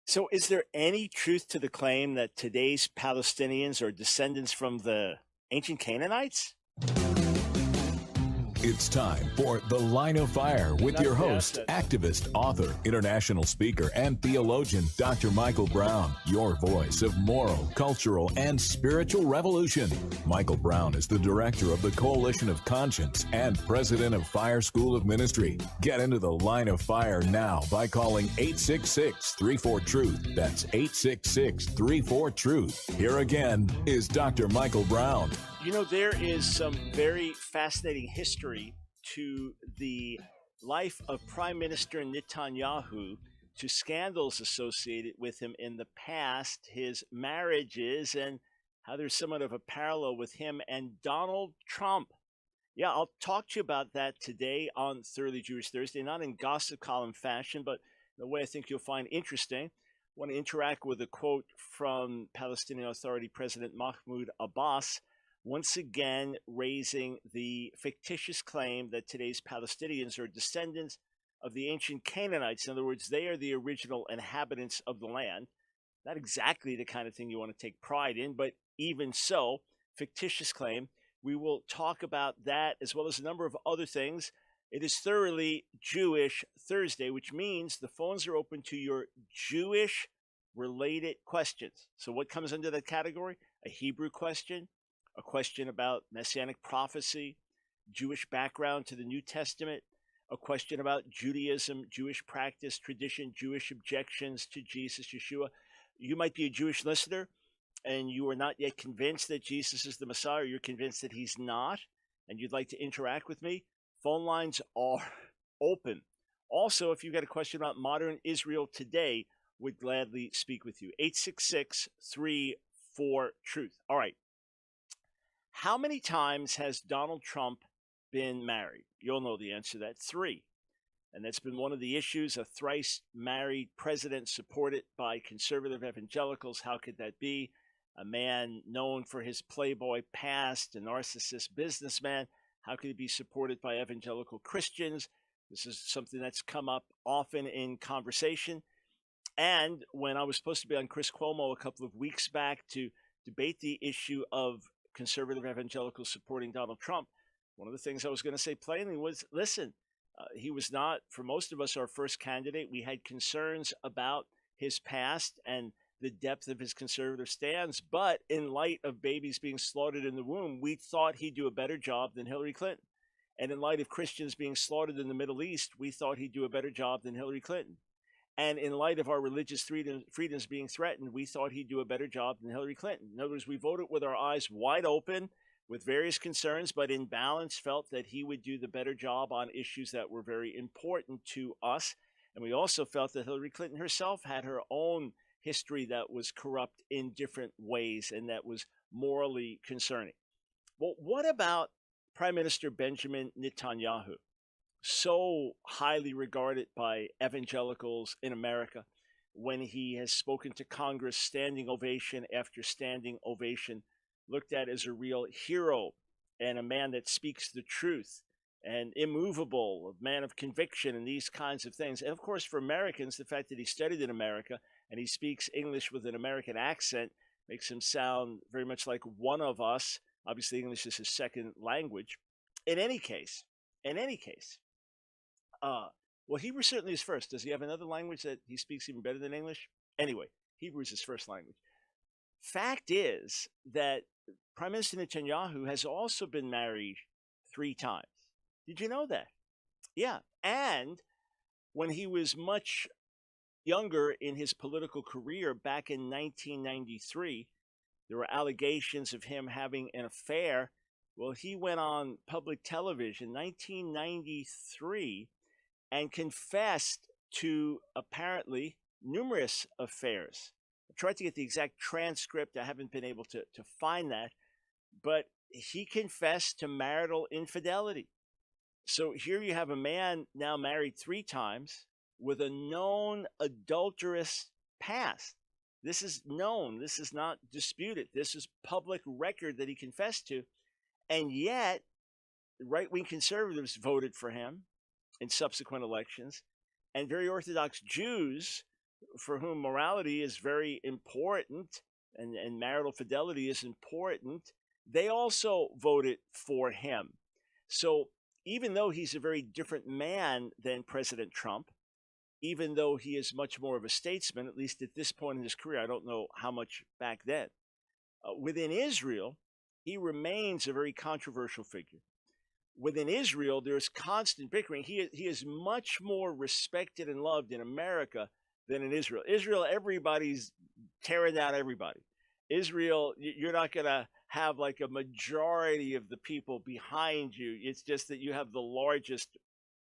So, is there any truth to the claim that today's Palestinians are descendants from the ancient Canaanites? It's time for The Line of Fire with your host, activist, author, international speaker, and theologian, Dr. Michael Brown, your voice of moral, cultural, and spiritual revolution. Michael Brown is the director of the Coalition of Conscience and president of Fire School of Ministry. Get into The Line of Fire now by calling 866-34-TRUTH. That's 866-34-TRUTH. Here again is Dr. Michael Brown. You know, there is some very fascinating history to the life of Prime Minister Netanyahu, to scandals associated with him in the past, his marriages, and how there's somewhat of a parallel with him and Donald Trump. Yeah, I'll talk to you about that today on Thoroughly Jewish Thursday, not in gossip column fashion, but in a way I think you'll find interesting. I want to interact with a quote from Palestinian Authority President Mahmoud Abbas, once again raising the fictitious claim that today's Palestinians are descendants of the ancient Canaanites. In other words, they are the original inhabitants of the land. Not exactly the kind of thing you want to take pride in, but even so, fictitious claim. We will talk about that as well as a number of other things. It is Thoroughly Jewish Thursday, which means the phones are open to your Jewish-related questions. So what comes under that category? A Hebrew question, a question about Messianic prophecy, Jewish background to the New Testament, a question about Judaism, Jewish practice, tradition, Jewish objections to Jesus, Yeshua. You might be a Jewish listener and you are not yet convinced that Jesus is the Messiah, or you're convinced that he's not, and you'd like to interact with me. Phone lines are open. Also, if you've got a question about modern Israel today, would gladly speak with you. 866-34-TRUTH. All right. How many times has Donald Trump been married? You'll know the answer to that. 3. And that's been one of the issues, a thrice married president supported by conservative evangelicals. How could that be? A man known for his playboy past, a narcissist businessman. How could he be supported by evangelical Christians? This is something that's come up often in conversation. And when I was supposed to be on Chris Cuomo a couple of weeks back to debate the issue of conservative evangelicals supporting Donald Trump, one of the things I was going to say plainly was, listen, he was not, for most of us, our first candidate. We had concerns about his past and the depth of his conservative stance, but in light of babies being slaughtered in the womb, we thought he'd do a better job than Hillary Clinton. And in light of Christians being slaughtered in the Middle East, we thought he'd do a better job than Hillary Clinton. And in light of our religious freedoms being threatened, we thought he'd do a better job than Hillary Clinton. In other words, we voted with our eyes wide open with various concerns, but in balance felt that he would do the better job on issues that were very important to us. And we also felt that Hillary Clinton herself had her own history that was corrupt in different ways and that was morally concerning. Well, what about Prime Minister Benjamin Netanyahu? So highly regarded by evangelicals in America, when he has spoken to Congress, standing ovation after standing ovation, looked at as a real hero and a man that speaks the truth and immovable, a man of conviction and these kinds of things. And of course, for Americans, the fact that he studied in America and he speaks English with an American accent makes him sound very much like one of us. Obviously, English is his second language. In any case, well, Hebrew certainly is first. Does he have another language that he speaks even better than English? Anyway, Hebrew is his first language. Fact is that Prime Minister Netanyahu has also been married 3 times. Did you know that? Yeah. And when he was much younger in his political career back in 1993, there were allegations of him having an affair. Well, he went on public television in 1993 and confessed to apparently numerous affairs. I tried to get the exact transcript. I haven't been able to find that, but he confessed to marital infidelity. So here you have a man now married 3 times with a known adulterous past. This is known. This is not disputed. This is public record that he confessed to. And yet, right-wing conservatives voted for him in subsequent elections, and very Orthodox Jews for whom morality is very important and marital fidelity is important, they also voted for him. So even though he's a very different man than President Trump, even though he is much more of a statesman, at least at this point in his career, I don't know how much back then, within Israel, he remains a very controversial figure. Within Israel, there's constant bickering. He is much more respected and loved in America than in Israel. Israel, everybody's tearing down everybody. Israel, you're not going to have like a majority of the people behind you. It's just that you have the largest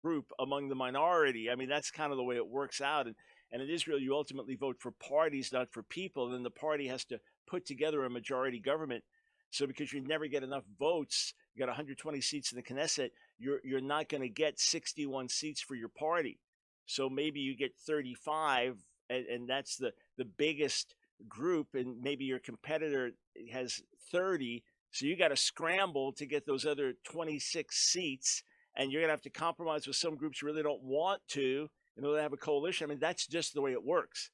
group among the minority. I mean, that's kind of the way it works out. And in Israel, you ultimately vote for parties, not for people. And then the party has to put together a majority government. So because you never get enough votes, you got 120 seats in the Knesset, you're not going to get 61 seats for your party. So maybe you get 35, and that's the biggest group, and maybe your competitor has 30. So you got to scramble to get those other 26 seats, and you're going to have to compromise with some groups you really don't want to in order to have a coalition. I mean, that's just the way it works.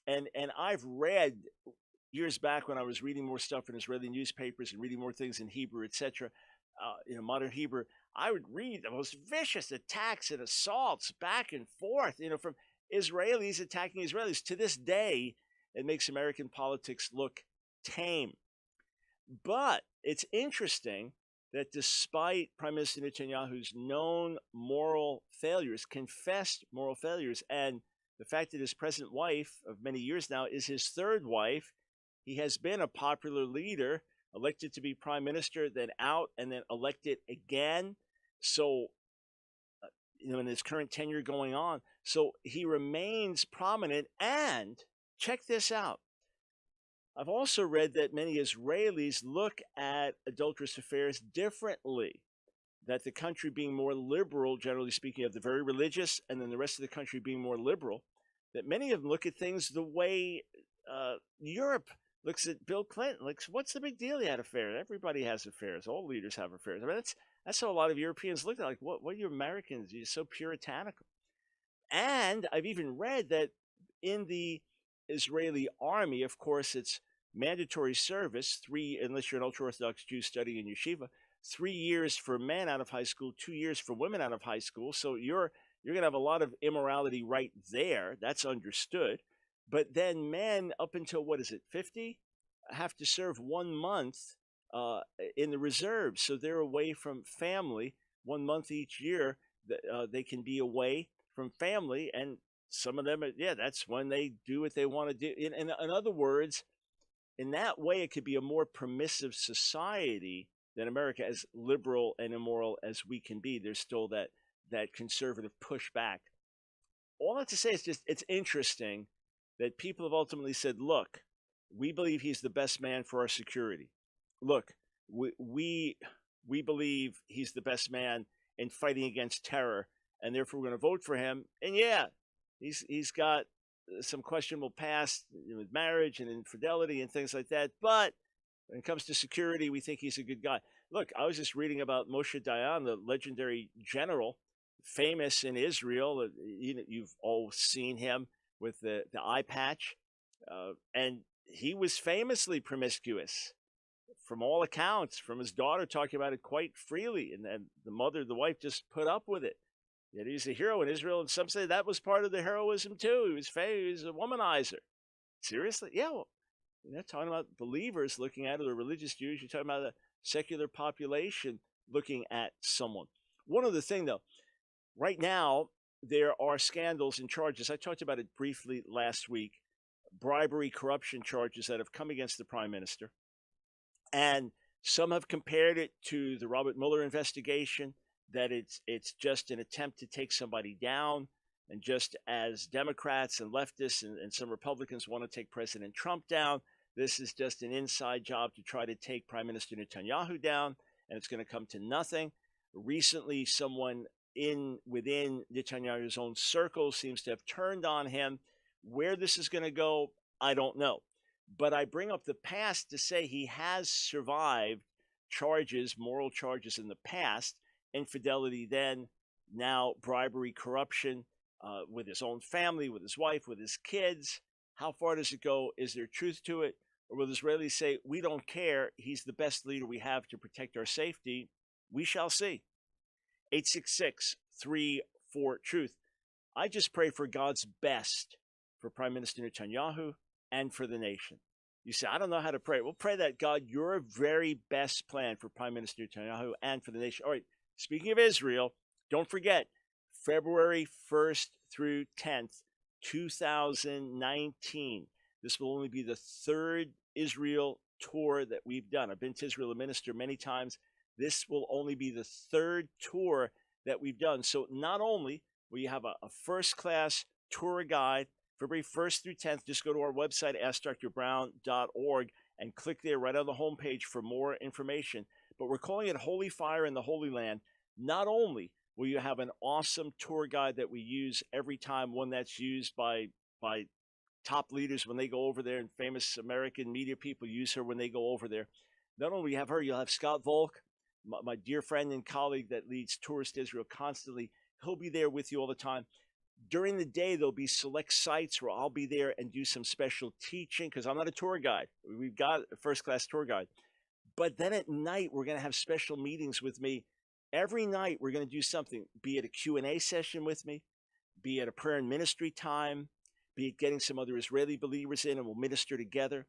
And I've read years back when I was reading more stuff in Israeli newspapers and reading more things in Hebrew, etc., modern Hebrew, I would read the most vicious attacks and assaults back and forth, from Israelis attacking Israelis. To this day, it makes American politics look tame. But it's interesting that despite Prime Minister Netanyahu's known moral failures, confessed moral failures, and the fact that his present wife of many years now is his third wife, he has been a popular leader, elected to be prime minister, then out, and then elected again. So, in his current tenure going on, so he remains prominent. And check this out. I've also read that many Israelis look at adulterous affairs differently, that the country being more liberal, generally speaking, of the very religious, and then the rest of the country being more liberal, that many of them look at things the way Europe looks at Bill Clinton. Like, what's the big deal? He had affairs. Everybody has affairs. All leaders have affairs. I mean, that's how a lot of Europeans look at it. Like, what are you Americans? You're so puritanical. And I've even read that in the Israeli army, of course, it's mandatory service, unless you're an ultra-Orthodox Jew studying in yeshiva, 3 years for men out of high school, 2 years for women out of high school. So you're going to have a lot of immorality right there. That's understood. But then men up until, 50, have to serve 1 month in the reserves. So they're away from family 1 month each year. They can be away from family. And some of them, that's when they do what they want to do. In other words, in that way, it could be a more permissive society than America, as liberal and immoral as we can be. There's still that conservative pushback. All that to say is just, it's interesting that people have ultimately said, look, we believe he's the best man for our security. Look, we believe he's the best man in fighting against terror, and therefore we're going to vote for him. And he's got some questionable past with marriage and infidelity and things like that. But when it comes to security, we think he's a good guy. Look, I was just reading about Moshe Dayan, the legendary general, famous in Israel. You've all seen him with the eye patch. And he was famously promiscuous, from all accounts, from his daughter talking about it quite freely. And then the wife just put up with it. Yet he's a hero in Israel, and some say that was part of the heroism too. He was a womanizer. Seriously? Yeah, well, you're not talking about believers looking at it, or religious Jews. You're talking about a secular population looking at someone. One other thing, though. Right now, there are scandals and charges. I talked about it briefly last week. Bribery, corruption charges that have come against the prime minister. And some have compared it to the Robert Mueller investigation, that it's just an attempt to take somebody down. And just as Democrats and leftists and some Republicans want to take President Trump down, this is just an inside job to try to take Prime Minister Netanyahu down, and it's going to come to nothing. Recently, someone within Netanyahu's own circle seems to have turned on him. Where this is going to go, I don't know. But I bring up the past to say he has survived charges, moral charges in the past, infidelity then, now bribery, corruption. with his own family, with his wife, with his kids? How far does it go? Is there truth to it? Or will the Israelis say, we don't care, he's the best leader we have to protect our safety? We shall see. 866-34-TRUTH. I just pray for God's best for Prime Minister Netanyahu and for the nation. You say, I don't know how to pray. Well, pray that, God, your very best plan for Prime Minister Netanyahu and for the nation. All right, speaking of Israel, don't forget, February 1st through 10th, 2019. This will only be the third Israel tour that we've done. I've been to Israel, a minister, many times. This will only be the third tour that we've done. So not only will you have a first-class tour guide, February 1st through 10th, just go to our website, AskDrBrown.org, and click there right on the homepage for more information. But we're calling it Holy Fire in the Holy Land. Not only will you have an awesome tour guide that we use every time, one that's used by top leaders when they go over there, and famous American media people use her when they go over there. Not only will you have her, you'll have Scott Volk, my dear friend and colleague that leads Tours to Israel constantly. He'll be there with you all the time. During the day, there'll be select sites where I'll be there and do some special teaching, because I'm not a tour guide. We've got a first-class tour guide. But then at night, we're going to have special meetings with me. Every night, we're going to do something, be it a Q&A session with me, be it a prayer and ministry time, be it getting some other Israeli believers in and we'll minister together,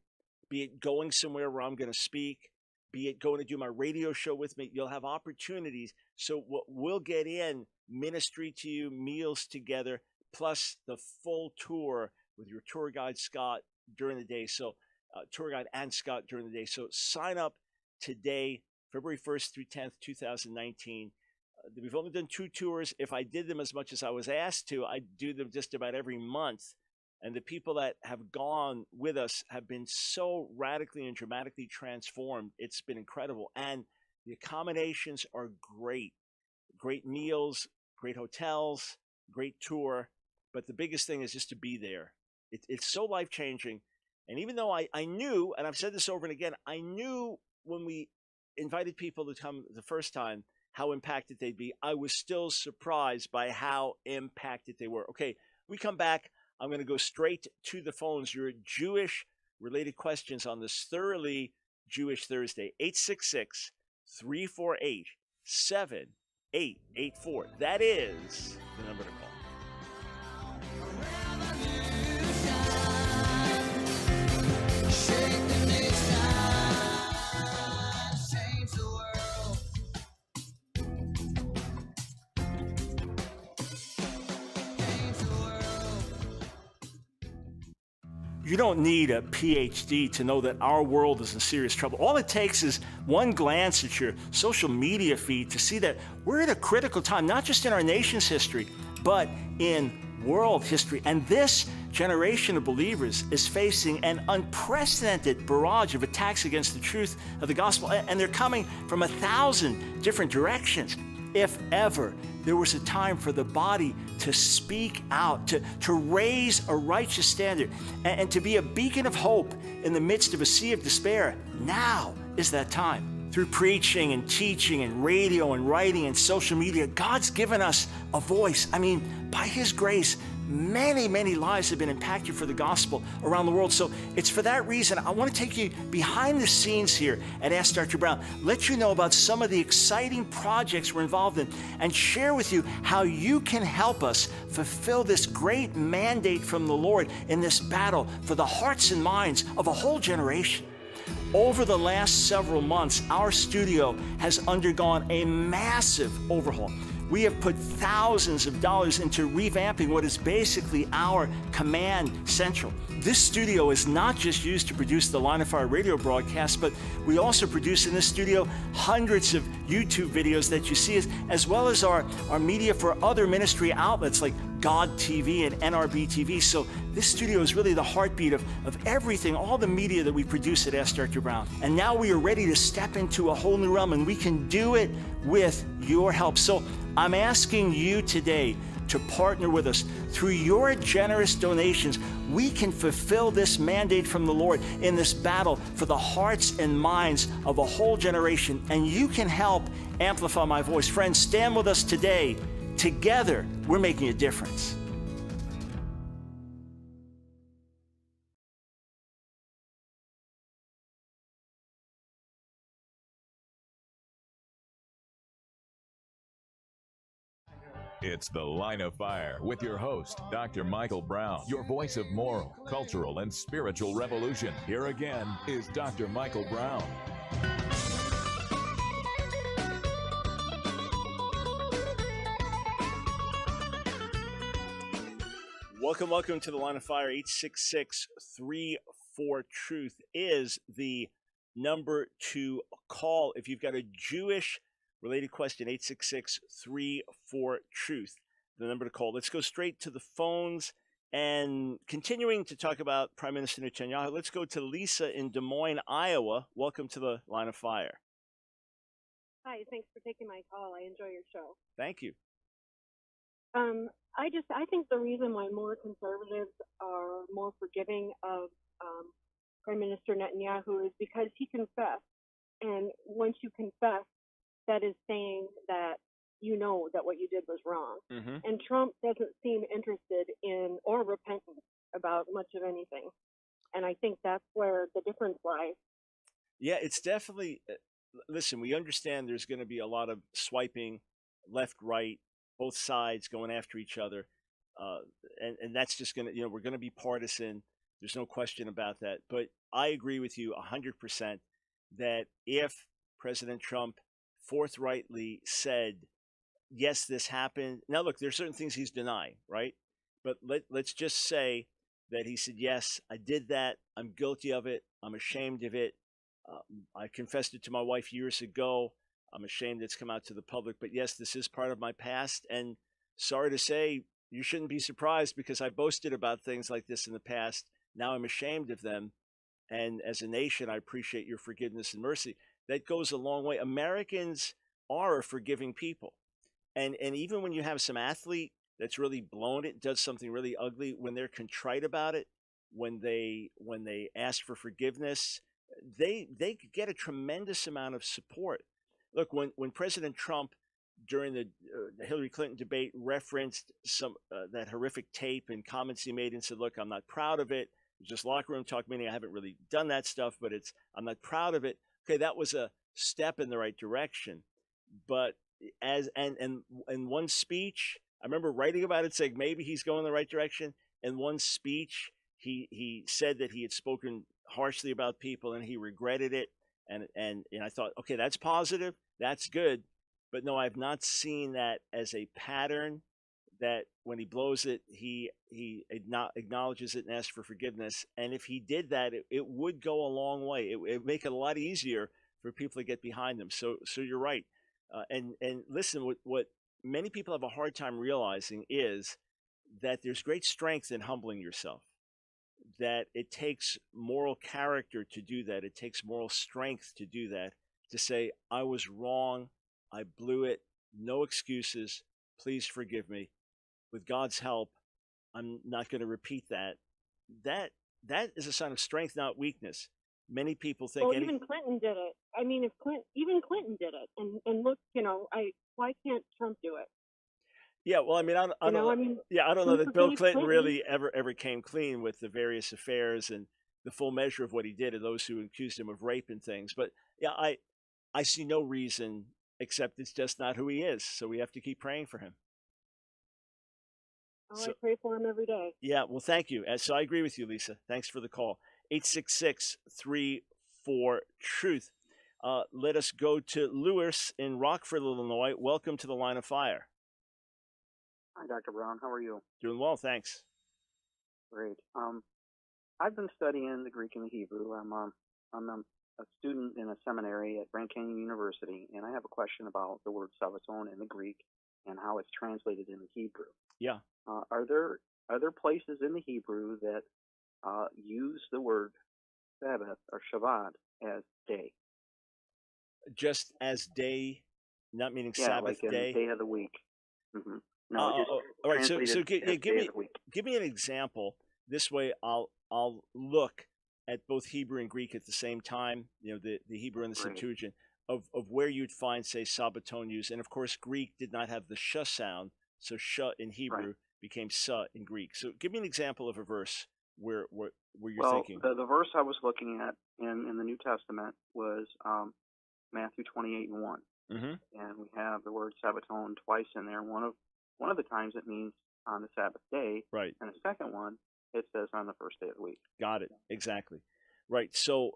be it going somewhere where I'm going to speak, be it going to do my radio show with me. You'll have opportunities. So we'll get in ministry to you, meals together, plus the full tour with your tour guide, Scott, during the day. So tour guide and Scott during the day. So sign up today, February 1st through 10th, 2019. We've only done 2 tours. If I did them as much as I was asked to, I'd do them just about every month. And the people that have gone with us have been so radically and dramatically transformed. It's been incredible. And the accommodations are great. Great meals, great hotels, great tour. But the biggest thing is just to be there. It's so life-changing. And even though I knew, and I've said this over and again, I knew when we invited people to come the first time how impacted they'd be. I was still surprised by how impacted they were. Okay, we come back. I'm going to go straight to the phones. Your Jewish-related questions on this thoroughly Jewish Thursday. 866-348-7884. That is the number to call. You don't need a PhD to know that our world is in serious trouble. All it takes is one glance at your social media feed to see that we're at a critical time, not just in our nation's history, but in world history. And this generation of believers is facing an unprecedented barrage of attacks against the truth of the gospel. And they're coming from 1,000 different directions. If ever there was a time for the body to speak out, to raise a righteous standard, and to be a beacon of hope in the midst of a sea of despair, now is that time. Through preaching and teaching and radio and writing and social media, God's given us a voice. I mean, by His grace, many, many lives have been impacted for the gospel around the world. So it's for that reason I want to take you behind the scenes here at Ask Dr. Brown, let you know about some of the exciting projects we're involved in, and share with you how you can help us fulfill this great mandate from the Lord in this battle for the hearts and minds of a whole generation. Over the last several months, our studio has undergone a massive overhaul. We have put thousands of dollars into revamping what is basically our command central. This studio is not just used to produce the Line of Fire radio broadcast, but we also produce in this studio hundreds of YouTube videos that you see, as well as our media for other ministry outlets like God TV and NRB TV. So this studio is really the heartbeat of everything, all the media that we produce at Ask Dr. Brown. And now we are ready to step into a whole new realm, and we can do it with your help. So I'm asking you today to partner with us. Through your generous donations, we can fulfill this mandate from the Lord in this battle for the hearts and minds of a whole generation, and you can help amplify my voice. Friends, stand with us today. Together, we're making a difference. It's The Line of Fire with your host, Dr. Michael Brown, your voice of moral, cultural, and spiritual revolution. Here again is Dr. Michael Brown. Welcome to The Line of Fire. 866-34-TRUTH is the number to call if you've got a Jewish-related question. 866-34-TRUTH, the number to call. Let's go straight to the phones. And continuing to talk about Prime Minister Netanyahu, let's go to Lisa in Des Moines, Iowa. Welcome to The Line of Fire. Hi, thanks for taking my call. I enjoy your show. Thank you. I think the reason why more conservatives are more forgiving of Prime Minister Netanyahu is because he confessed. And once you confess, that is saying that you know that what you did was wrong. Mm-hmm. And Trump doesn't seem interested in or repentant about much of anything. And I think that's where the difference lies. Yeah, it's definitely, listen, we understand there's going to be a lot of swiping left, right, both sides going after each other. And that's just going to, we're going to be partisan. There's no question about that. But I agree with you 100% that if President Trump forthrightly said, yes, this happened. Now, look, there's certain things he's denying, right? But let's just say that he said, yes, I did that. I'm guilty of it. I'm ashamed of it. I confessed it to my wife years ago. I'm ashamed it's come out to the public. But yes, this is part of my past. And sorry to say, you shouldn't be surprised because I boasted about things like this in the past. Now I'm ashamed of them. And as a nation, I appreciate your forgiveness and mercy. That goes a long way. Americans are a forgiving people. And even when you have some athlete that's really blown it, does something really ugly, when they're contrite about it, when they ask for forgiveness, they get a tremendous amount of support. Look, when President Trump during the Hillary Clinton debate referenced some that horrific tape and comments he made and said, "Look, I'm not proud of it. It's just locker room talk. Meaning I haven't really done that stuff, but I'm not proud of it." Okay, that was a step in the right direction. But in one speech, I remember writing about it, saying maybe he's going in the right direction. In one speech, he said that he had spoken harshly about people and he regretted it. And I thought, okay, that's positive, that's good. But no, I've not seen that as a pattern that when he blows it, he acknowledges it and asks for forgiveness. And if he did that, it would go a long way. It would make it a lot easier for people to get behind him. So you're right. And listen, what many people have a hard time realizing is that there's great strength in humbling yourself, that it takes moral character to do that. It takes moral strength to do that, to say, I was wrong, I blew it, no excuses, please forgive me. With God's help, I'm not going to repeat that. That is a sign of strength, not weakness. Many people think. Well, even Clinton did it. I mean, even Clinton did it, and look, why can't Trump do it? Yeah, well, I mean, I don't know that Bill Clinton really ever came clean with the various affairs and the full measure of what he did, and those who accused him of rape and things. But yeah, I see no reason except it's just not who he is. So we have to keep praying for him. I pray for him every day. Yeah, well, thank you. So I agree with you, Lisa. Thanks for the call. 866-34-TRUTH. Let us go to Lewis in Rockford, Illinois. Welcome to The Line of Fire. Hi, Dr. Brown. How are you? Doing well, thanks. Great. I've been studying the Greek and the Hebrew. I'm a student in a seminary at Grand Canyon University, and I have a question about the word Sabbaton in the Greek and how it's translated in the Hebrew. Yeah. Are there places in the Hebrew that use the word Sabbath or Shabbat as day? Just as day, not meaning yeah, Sabbath like day? Day of the week. Mm-hmm. No, all right. So give me an example. This way, I'll look at both Hebrew and Greek at the same time. The Hebrew and the Septuagint of where you'd find, say, Sabbaton used, and of course, Greek did not have the sh sound, so sh in Hebrew became sa in Greek. So give me an example of a verse where you're thinking. The verse I was looking at in the New Testament was Matthew 28:1. Mm-hmm. And we have the word Sabbaton twice in there. One of One of the times it means on the Sabbath day, Right. and the second one it says on the first day of the week. Got it. Exactly. Right. So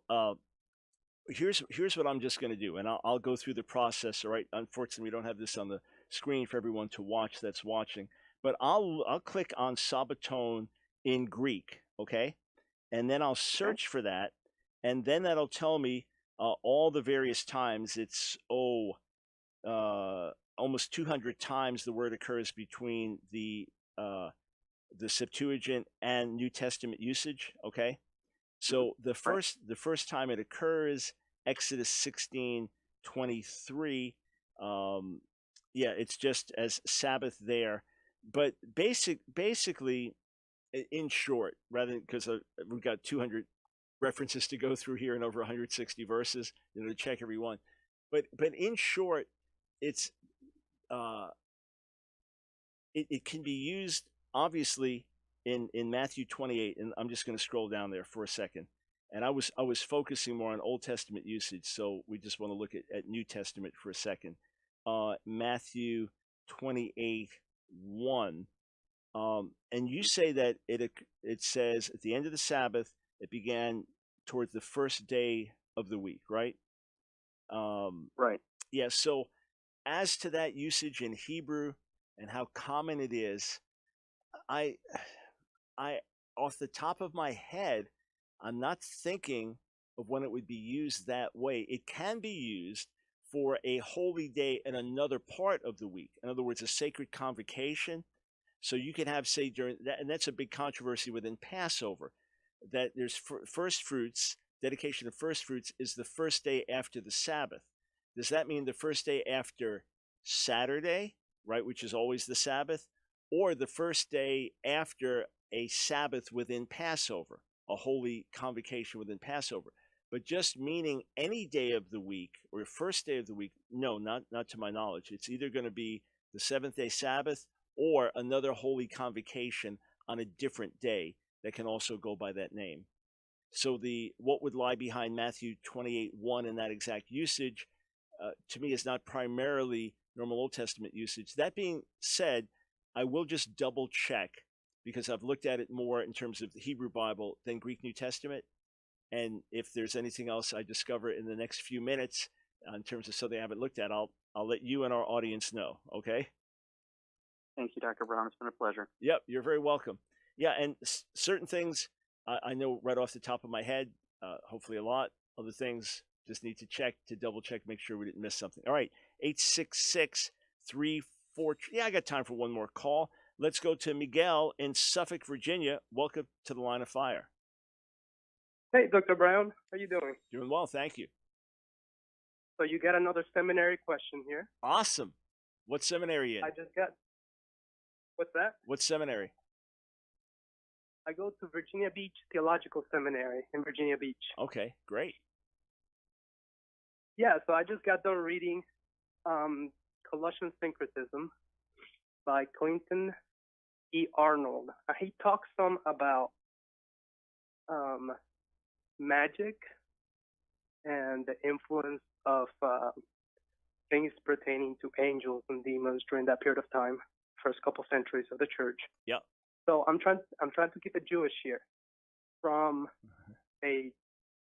here's what I'm just going to do, and I'll go through the process. All right. Unfortunately, we don't have this on the screen for everyone to watch that's watching, but I'll click on Sabbaton in Greek, okay, and then I'll search for that, and then that'll tell me all the various times. It's almost 200 times the word occurs between the Septuagint and New Testament usage. Okay, so the first time it occurs, Exodus 16:23. Yeah, it's just as Sabbath there, but basically, in short, rather than because we've got 200 references to go through here and over 160 verses, to check every one. But in short, it's it can be used obviously in Matthew 28, and I'm just going to scroll down there for a second. And I was focusing more on Old Testament usage, so we just want to look at New Testament for a second. Matthew 28:1, and you say that it says at the end of the Sabbath it began towards the first day of the week, right? Right. Yeah. So as to that usage in Hebrew and how common it is, I off the top of my head, I'm not thinking of when it would be used that way. It can be used for a holy day in another part of the week. In other words, a sacred convocation. So you can have, say, during that, and that's a big controversy within Passover, that there's first fruits, dedication of first fruits is the first day after the Sabbath. Does that mean the first day after Saturday, right, which is always the Sabbath, or the first day after a Sabbath within Passover, a holy convocation within Passover? But just meaning any day of the week or first day of the week, no, not to my knowledge. It's either going to be the seventh-day Sabbath or another holy convocation on a different day that can also go by that name. So what would lie behind Matthew 28:1 in that exact usage, to me, is not primarily normal Old Testament usage. That being said, I will just double check because I've looked at it more in terms of the Hebrew Bible than Greek New Testament. And if there's anything else I discover in the next few minutes in terms of something I haven't looked at, I'll let you and our audience know. Okay. Thank you, Dr. Brown. It's been a pleasure. Yep, you're very welcome. Yeah, and certain things I know right off the top of my head, hopefully a lot. Other things just need to double check, make sure we didn't miss something. All right, 866-34. Yeah, I got time for one more call. Let's go to Miguel in Suffolk, Virginia. Welcome to the Line of Fire. Hey, Dr. Brown. How you doing? Doing well, thank you. So you got another seminary question here. Awesome. What seminary are you in? I just got... What's that? What seminary? I go to Virginia Beach Theological Seminary in Virginia Beach. Okay, great. Yeah, so I just got done reading Colossian Syncretism by Clinton E. Arnold. He talks some about magic and the influence of things pertaining to angels and demons during that period of time, first couple centuries of the church. Yeah. So I'm trying to keep it Jewish here, from a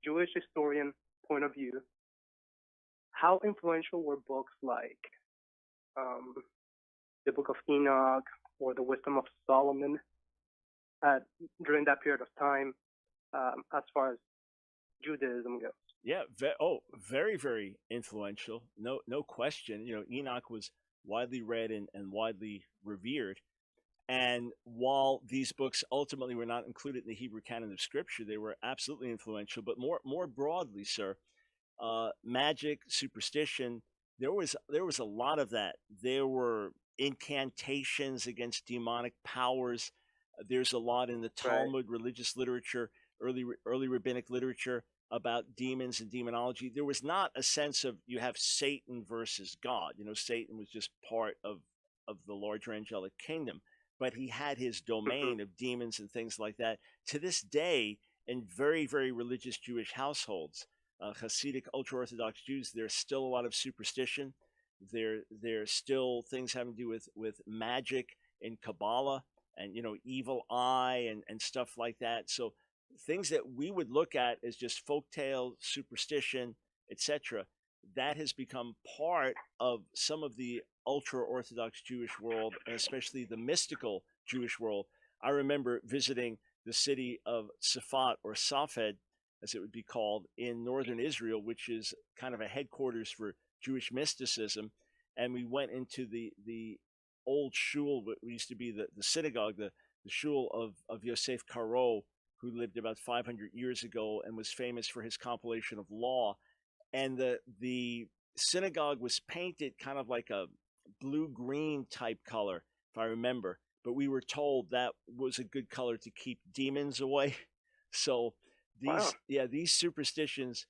Jewish historian point of view. How influential were books like the Book of Enoch or the Wisdom of Solomon during that period of time, as far as Judaism goes? Yeah. Very, very influential. No question. Enoch was widely read and widely revered. And while these books ultimately were not included in the Hebrew canon of Scripture, they were absolutely influential. But more broadly, sir, magic, superstition, there was a lot of that. There were incantations against demonic powers. There's a lot in the Talmud, religious literature, early rabbinic literature about demons and demonology. There was not a sense of you have Satan versus God. Satan was just part of the larger angelic kingdom, but he had his domain of demons and things like that. To this day, in very, very religious Jewish households, Hasidic ultra-Orthodox Jews, there's still a lot of superstition. There's still things having to do with magic and Kabbalah and, evil eye and stuff like that. So things that we would look at as just folktale, superstition, etc., that has become part of some of the ultra-Orthodox Jewish world, and especially the mystical Jewish world. I remember visiting the city of Safat, or Safed, as it would be called, in northern Israel, which is kind of a headquarters for Jewish mysticism. And we went into the old shul, what used to be the synagogue, the shul of Yosef Karo, who lived about 500 years ago and was famous for his compilation of law. And the synagogue was painted kind of like a blue-green type color, if I remember. But we were told that was a good color to keep demons away. So these superstitions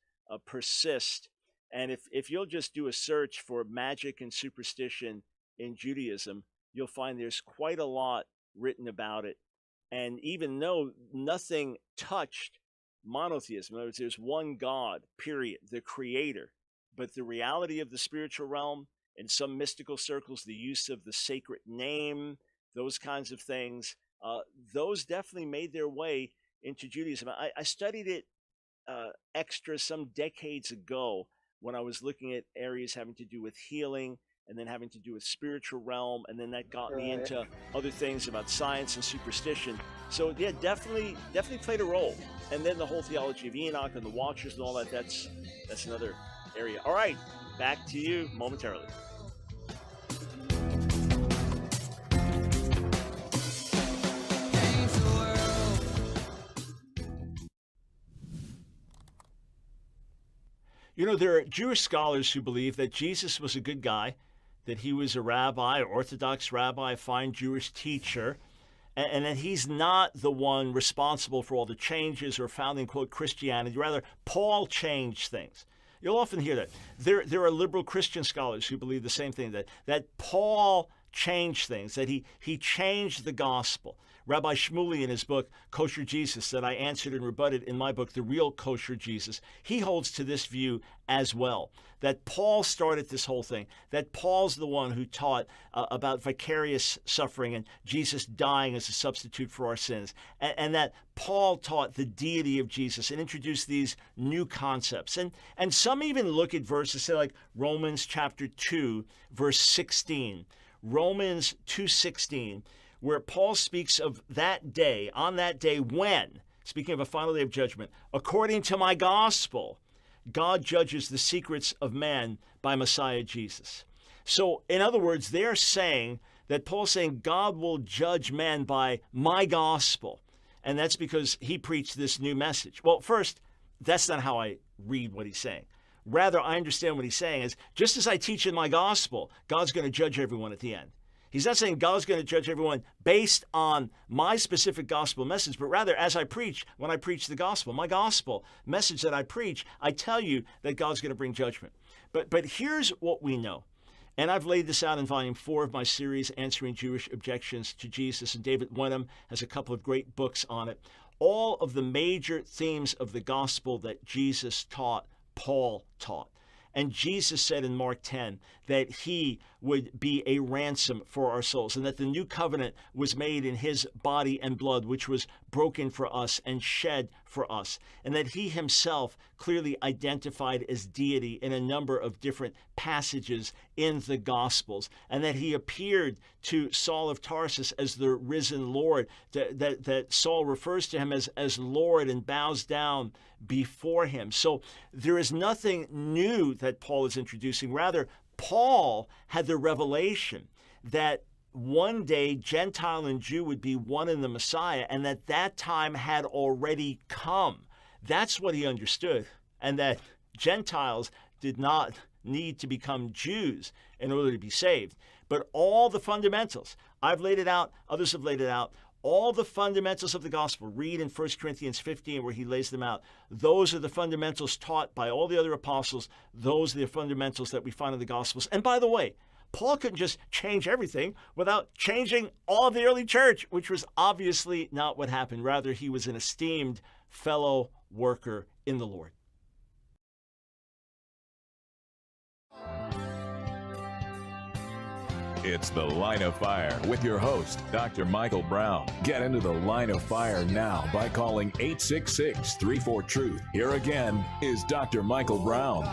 persist. And if you'll just do a search for magic and superstition in Judaism, you'll find there's quite a lot written about it. And even though nothing touched monotheism, in other words, there's one God, period, the creator, but the reality of the spiritual realm, in some mystical circles, the use of the sacred name, those kinds of things, those definitely made their way into Judaism. I studied it extra some decades ago when I was looking at areas having to do with healing and then having to do with spiritual realm, and then that got me into other things about science and superstition. So yeah, definitely played a role. And then the whole theology of Enoch and the Watchers and all that, that's another area. All right, back to you momentarily. There are Jewish scholars who believe that Jesus was a good guy, that he was a rabbi, Orthodox rabbi, a fine Jewish teacher, and that he's not the one responsible for all the changes or founding, quote, Christianity. Rather, Paul changed things. You'll often hear that. There are liberal Christian scholars who believe the same thing, that Paul changed things, that he changed the gospel. Rabbi Shmuley, in his book, Kosher Jesus, that I answered and rebutted in my book, The Real Kosher Jesus, he holds to this view as well, that Paul started this whole thing, that Paul's the one who taught about vicarious suffering and Jesus dying as a substitute for our sins, and that Paul taught the deity of Jesus and introduced these new concepts. And some even look at verses, say like Romans chapter 2, verse 16, Romans 2:16, where Paul speaks of that day, on that day when, speaking of a final day of judgment, according to my gospel, God judges the secrets of man by Messiah Jesus. So, in other words, they're saying that Paul's saying God will judge man by my gospel. And that's because he preached this new message. Well, first, that's not how I read what he's saying. Rather, I understand what he's saying is, just as I teach in my gospel, God's going to judge everyone at the end. He's not saying God's going to judge everyone based on my specific gospel message, but rather as I preach, when I preach the gospel, my gospel message that I preach, I tell you that God's going to bring judgment. But here's what we know. And I've laid this out in volume 4 of my series, Answering Jewish Objections to Jesus, and David Wenham has a couple of great books on it. All of the major themes of the gospel that Jesus taught, Paul taught. And Jesus said in Mark 10 that he would be a ransom for our souls, and that the new covenant was made in his body and blood, which was broken for us and shed for us, and that he himself clearly identified as deity in a number of different passages in the Gospels, and that he appeared to Saul of Tarsus as the risen Lord, that Saul refers to him as Lord and bows down before him. So there is nothing new that Paul is introducing. Rather, Paul had the revelation that one day Gentile and Jew would be one in the Messiah, and that time had already come. That's what he understood, and that Gentiles did not need to become Jews in order to be saved. But all the fundamentals, I've laid it out, others have laid it out, all the fundamentals of the gospel, read in 1 Corinthians 15 where he lays them out. Those are the fundamentals taught by all the other apostles. Those are the fundamentals that we find in the Gospels. And by the way, Paul couldn't just change everything without changing all of the early church, which was obviously not what happened. Rather, he was an esteemed fellow worker in the Lord. It's The Line of Fire with your host, Dr. Michael Brown. Get into the line of fire now by calling 866-34-TRUTH. Here again is Dr. Michael Brown.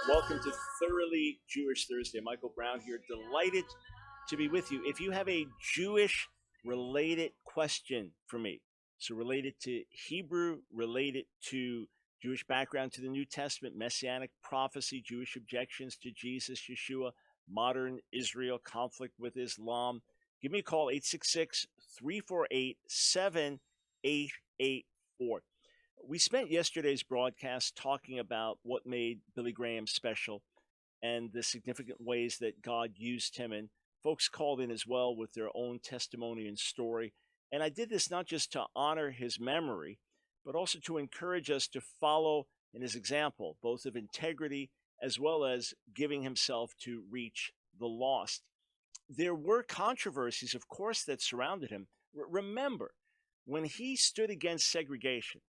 Welcome to Thoroughly Jewish Thursday. Michael Brown here, delighted to be with you. If you have a Jewish-related question for me, so related to Hebrew, related to Jewish background to the New Testament, Messianic prophecy, Jewish objections to Jesus, Yeshua, modern Israel, conflict with Islam, give me a call, 866-348-7884. We spent yesterday's broadcast talking about what made Billy Graham special and the significant ways that God used him. And folks called in as well with their own testimony and story. And I did this not just to honor his memory, but also to encourage us to follow in his example, both of integrity as well as giving himself to reach the lost. There were controversies, of course, that surrounded him. Remember, when he stood against segregation,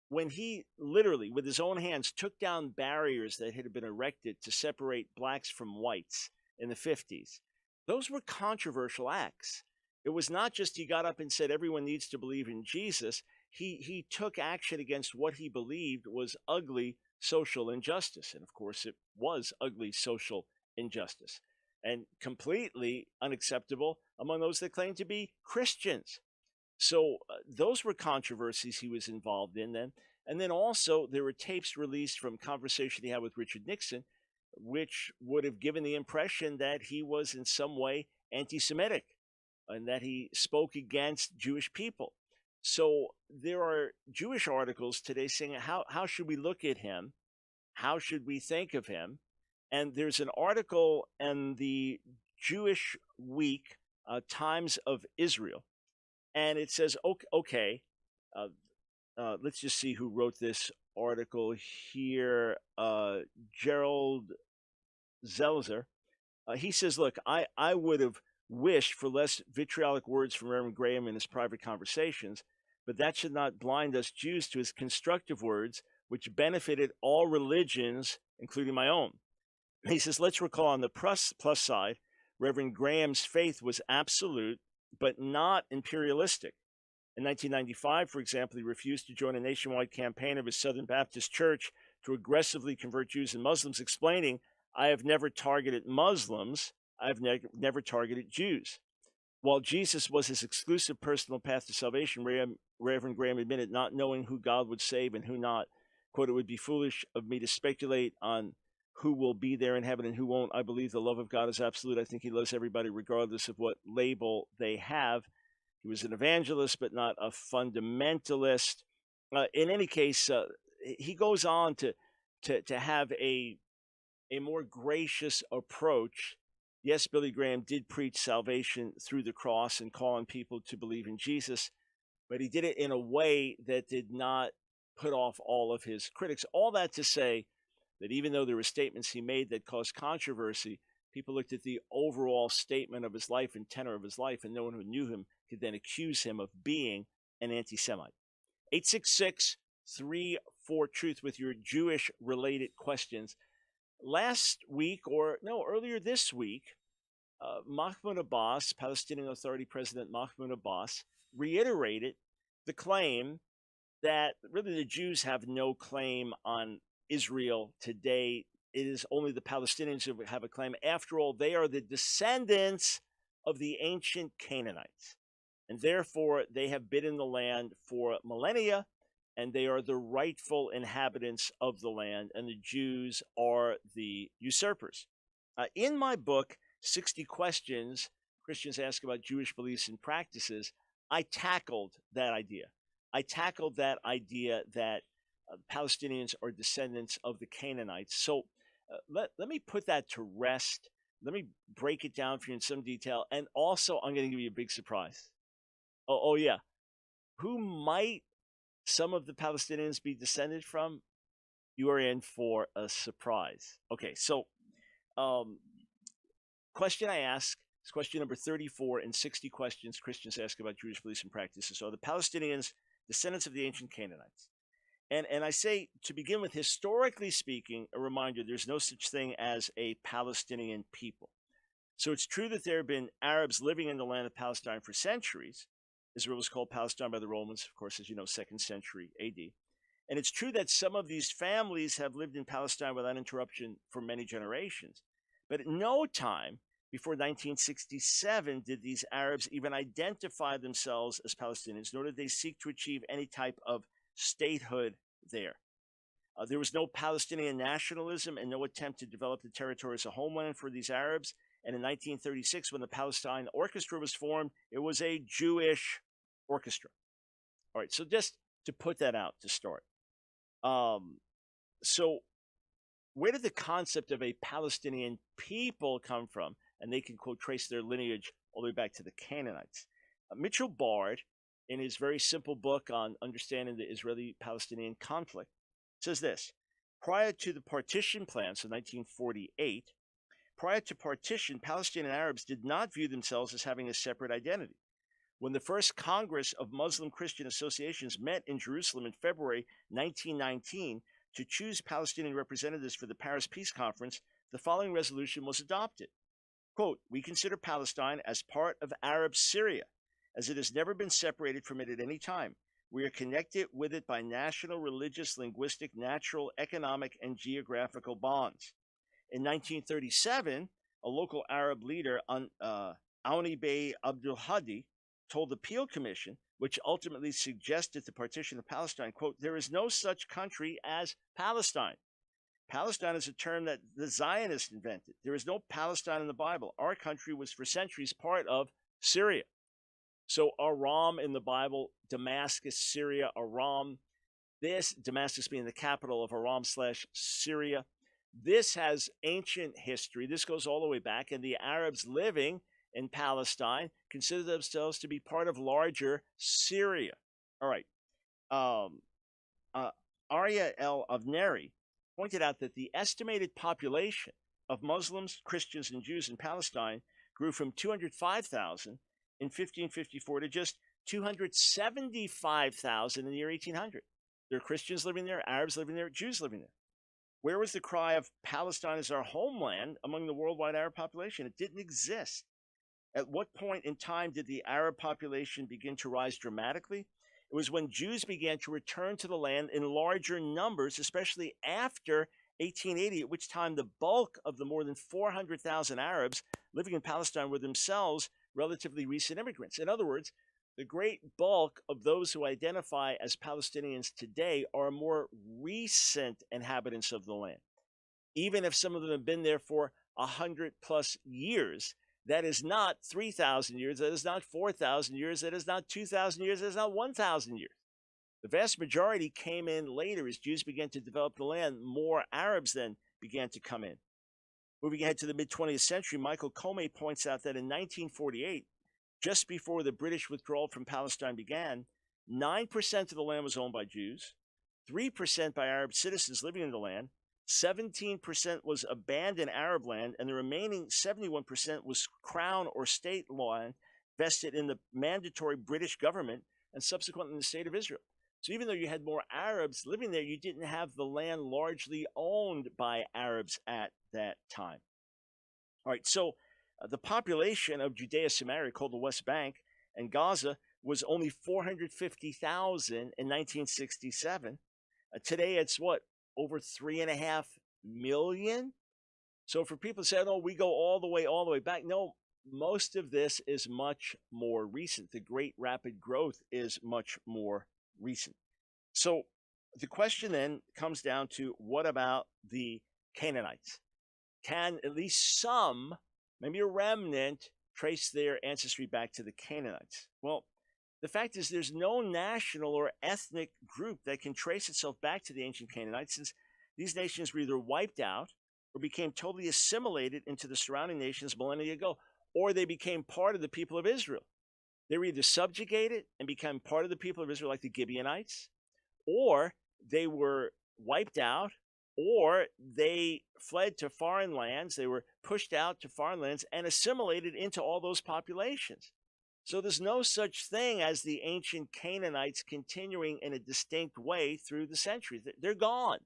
when he literally, with his own hands, took down barriers that had been erected to separate blacks from whites in the 50s, those were controversial acts. It was not just he got up and said everyone needs to believe in Jesus. He took action against what he believed was ugly social injustice. And of course, it was ugly social injustice and completely unacceptable among those that claim to be Christians. So those were controversies he was involved in then. And then also there were tapes released from conversation he had with Richard Nixon, which would have given the impression that he was in some way anti-Semitic and that he spoke against Jewish people. So there are Jewish articles today saying, how should we look at him? How should we think of him? And there's an article in the Jewish Week, Times of Israel, and it says, okay, let's just see who wrote this article here. Gerald Zelzer. He says, look, I would have wished for less vitriolic words from Reverend Graham in his private conversations, but that should not blind us Jews to his constructive words, which benefited all religions, including my own. He says, let's recall on the plus side, Reverend Graham's faith was absolute, but not imperialistic. In 1995, for example, he refused to join a nationwide campaign of his Southern Baptist Church to aggressively convert Jews and Muslims, explaining, I have never targeted Muslims, I've never targeted Jews. While Jesus was his exclusive personal path to salvation, Reverend Graham admitted not knowing who God would save and who not. Quote, it would be foolish of me to speculate on who will be there in heaven and who won't. I believe the love of God is absolute. I think he loves everybody regardless of what label they have. He was an evangelist, but not a fundamentalist. In any case, he goes on to have a more gracious approach. Yes, Billy Graham did preach salvation through the cross and calling people to believe in Jesus, but he did it in a way that did not put off all of his critics. All that to say that even though there were statements he made that caused controversy, people looked at the overall statement of his life and tenor of his life, and no one who knew him could then accuse him of being an anti-Semite. 866-34-TRUTH with your Jewish-related questions. Earlier this week, Mahmoud Abbas, Palestinian Authority President Mahmoud Abbas, reiterated the claim that really the Jews have no claim on Israel today. It is only the Palestinians who have a claim. After all, they are the descendants of the ancient Canaanites, and therefore they have been in the land for millennia, and they are the rightful inhabitants of the land, and the Jews are the usurpers. In my book, 60 Questions Christians Ask About Jewish Beliefs and Practices, I tackled that idea. I tackled that idea that Palestinians are descendants of the Canaanites. So let me put that to rest. Let me break it down for you in some detail. And also, I'm going to give you a big surprise. Oh yeah. Who might some of the Palestinians be descended from? You are in for a surprise. Okay, so question I ask is question number 34 in 60 Questions Christians Ask About Jewish Beliefs and Practices. So are the Palestinians descendants of the ancient Canaanites. And I say, to begin with, historically speaking, a reminder, there's no such thing as a Palestinian people. So it's true that there have been Arabs living in the land of Palestine for centuries. Israel was called Palestine by the Romans, of course, as you know, 2nd century AD. And it's true that some of these families have lived in Palestine without interruption for many generations. But at no time before 1967 did these Arabs even identify themselves as Palestinians, nor did they seek to achieve any type of statehood there. There was no Palestinian nationalism and no attempt to develop the territory as a homeland for these Arabs. And in 1936, when the Palestine Orchestra was formed, it was a Jewish orchestra. All right, so just to put that out to start. So where did the concept of a Palestinian people come from? And they can, quote, trace their lineage all the way back to the Canaanites. Mitchell Bard, in his very simple book on understanding the Israeli-Palestinian conflict, says this: prior to the partition plan, so 1948, prior to partition, Palestinian Arabs did not view themselves as having a separate identity. When the first Congress of Muslim Christian Associations met in Jerusalem in February 1919 to choose Palestinian representatives for the Paris Peace Conference, the following resolution was adopted. Quote, "We consider Palestine as part of Arab Syria, as it has never been separated from it at any time. We are connected with it by national, religious, linguistic, natural, economic, and geographical bonds." In 1937, a local Arab leader, Auni Bey Abdul Hadi, told the Peel Commission, which ultimately suggested the partition of Palestine, quote, "There is no such country as Palestine. Palestine is a term that the Zionists invented. There is no Palestine in the Bible. Our country was for centuries part of Syria." So Aram in the Bible, Damascus, Syria, Aram. This, Damascus being the capital of Aram/Syria. This has ancient history. This goes all the way back, and the Arabs living in Palestine consider themselves to be part of larger Syria. All right. Arya El Avneri pointed out that the estimated population of Muslims, Christians, and Jews in Palestine grew from 205,000 in 1554 to just 275,000 in the year 1800. There are Christians living there, Arabs living there, Jews living there. Where was the cry of Palestine as our homeland among the worldwide Arab population? It didn't exist. At what point in time did the Arab population begin to rise dramatically? It was when Jews began to return to the land in larger numbers, especially after 1880, at which time the bulk of the more than 400,000 Arabs living in Palestine were themselves relatively recent immigrants. In other words, the great bulk of those who identify as Palestinians today are more recent inhabitants of the land. Even if some of them have been there for 100+ years, that is not 3,000 years, that is not 4,000 years, that is not 2,000 years, that is not 1,000 years. The vast majority came in later as Jews began to develop the land. More Arabs then began to come in. Moving ahead to the mid-20th century, Michael Comey points out that in 1948, just before the British withdrawal from Palestine began, 9% of the land was owned by Jews, 3% by Arab citizens living in the land, 17% was abandoned Arab land, and the remaining 71% was crown or state land vested in the mandatory British government and subsequently in the state of Israel. So even though you had more Arabs living there, you didn't have the land largely owned by Arabs at that time. All right, so the population of Judea Samaria, called the West Bank, and Gaza was only 450,000 in 1967. Today it's what? Over 3.5 million? So for people to say, "Oh, we go all the way back," no, most of this is much more recent. The great rapid growth is much more recent. So the question then comes down to, what about the Canaanites? Can at least some, maybe a remnant, trace their ancestry back to the Canaanites? Well, the fact is there's no national or ethnic group that can trace itself back to the ancient Canaanites, since these nations were either wiped out or became totally assimilated into the surrounding nations millennia ago, or they became part of the people of Israel. They were either subjugated and became part of the people of Israel, like the Gibeonites, or they were wiped out, or they fled to foreign lands. They were pushed out to foreign lands and assimilated into all those populations. So there's no such thing as the ancient Canaanites continuing in a distinct way through the centuries. They're gone.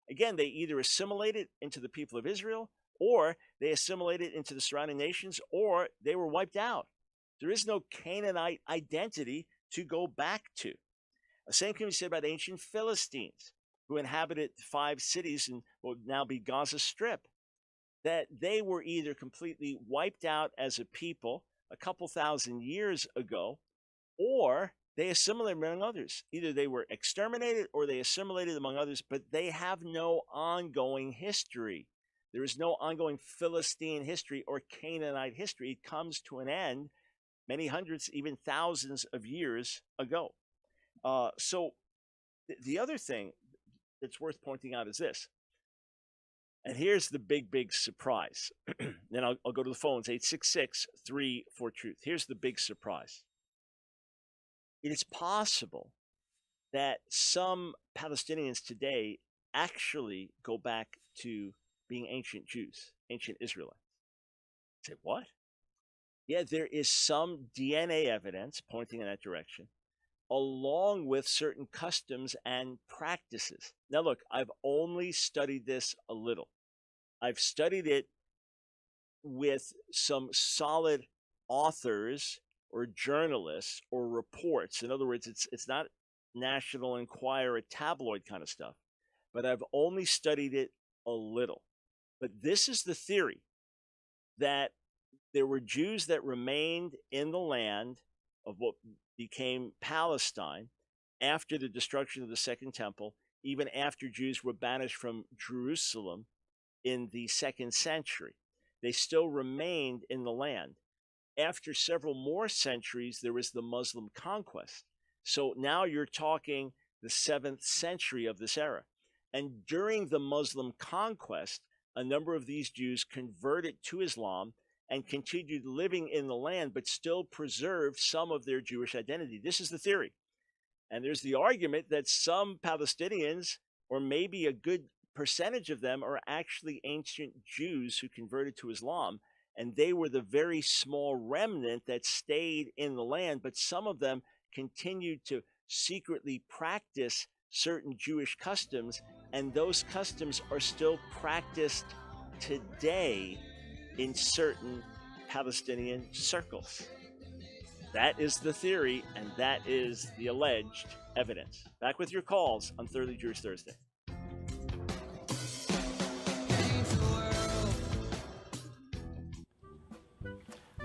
Again, they either assimilated into the people of Israel, or they assimilated into the surrounding nations, or they were wiped out. There is no Canaanite identity to go back to. The same can be said about ancient Philistines, who inhabited 5 cities and what would now be Gaza Strip, that they were either completely wiped out as a people a couple thousand years ago, or they assimilated among others. Either they were exterminated or they assimilated among others, but they have no ongoing history. There is no ongoing Philistine history or Canaanite history. It comes to an end many hundreds, even thousands of years ago. So the other thing that's worth pointing out is this. And here's the big surprise. Then I'll go to the phones, 866-3-4-TRUTH. Here's the big surprise. It is possible that some Palestinians today actually go back to being ancient Jews, ancient Israelites. Say, what? Yeah, there is some DNA evidence pointing in that direction, along with certain customs and practices. Now, look, I've only studied this a little. I've studied it with some solid authors or journalists or reports. In other words, it's not National Enquirer tabloid kind of stuff, but I've only studied it a little. But this is the theory, that there were Jews that remained in the land of what became Palestine after the destruction of the Second Temple, even after Jews were banished from Jerusalem in the 2nd century. They still remained in the land. After several more centuries, there was the Muslim conquest. So now you're talking the 7th century of this era. And during the Muslim conquest, a number of these Jews converted to Islam and continued living in the land, but still preserved some of their Jewish identity. This is the theory. And there's the argument that some Palestinians, or maybe a good percentage of them, are actually ancient Jews who converted to Islam, and they were the very small remnant that stayed in the land, but some of them continued to secretly practice certain Jewish customs, and those customs are still practiced today in certain Palestinian circles. That is the theory, and that is the alleged evidence. Back with your calls on Thoroughly Jewish Thursday.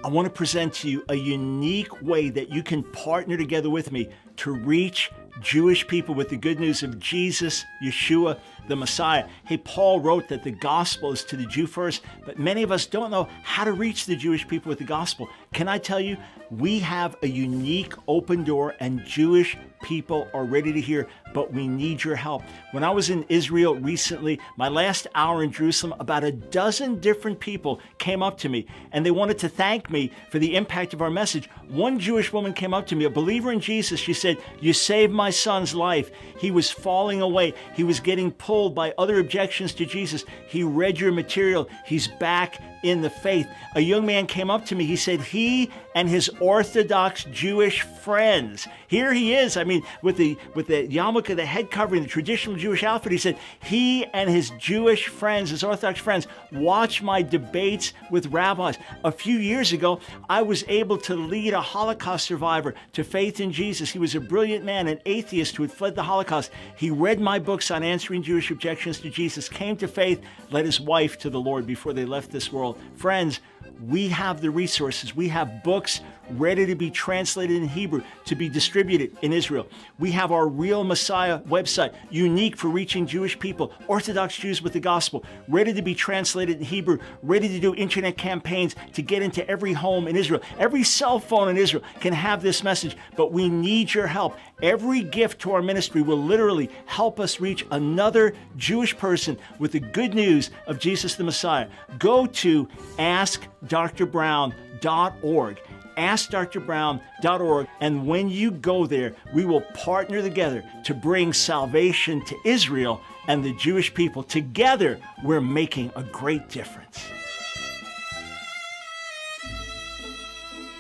I want to present to you a unique way that you can partner together with me to reach Jewish people with the good news of Jesus, Yeshua, the Messiah. Hey, Paul wrote that the gospel is to the Jew first, but many of us don't know how to reach the Jewish people with the gospel. Can I tell you, we have a unique open door, and Jewish people are ready to hear, but we need your help. When I was in Israel recently, my last hour in Jerusalem, about a dozen different people came up to me, and they wanted to thank me for the impact of our message. One Jewish woman came up to me, a believer in Jesus. She said, "You saved my son's life. He was falling away. He was getting pulled by other objections to Jesus. He read your material. He's back in the faith." A young man came up to me. He said he and his Orthodox Jewish friends, here he is, with the yarmulke, the head covering, the traditional Jewish outfit. He said he and his Jewish friends, his Orthodox friends, watch my debates with rabbis. A few years ago, I was able to lead a Holocaust survivor to faith in Jesus. He was a brilliant man, an atheist who had fled the Holocaust. He read my books on answering Jewish objections to Jesus, came to faith, led his wife to the Lord before they left this world. Friends, we have the resources. We have books ready to be translated in Hebrew to be distributed in Israel. We have our Real Messiah website, unique for reaching Jewish people, Orthodox Jews with the gospel, ready to be translated in Hebrew, ready to do internet campaigns to get into every home in Israel. Every cell phone in Israel can have this message, but we need your help. Every gift to our ministry will literally help us reach another Jewish person with the good news of Jesus the Messiah. Go to AskDrBrown.org. AskDrBrown.org, and when you go there, we will partner together to bring salvation to Israel and the Jewish people. Together, we're making a great difference.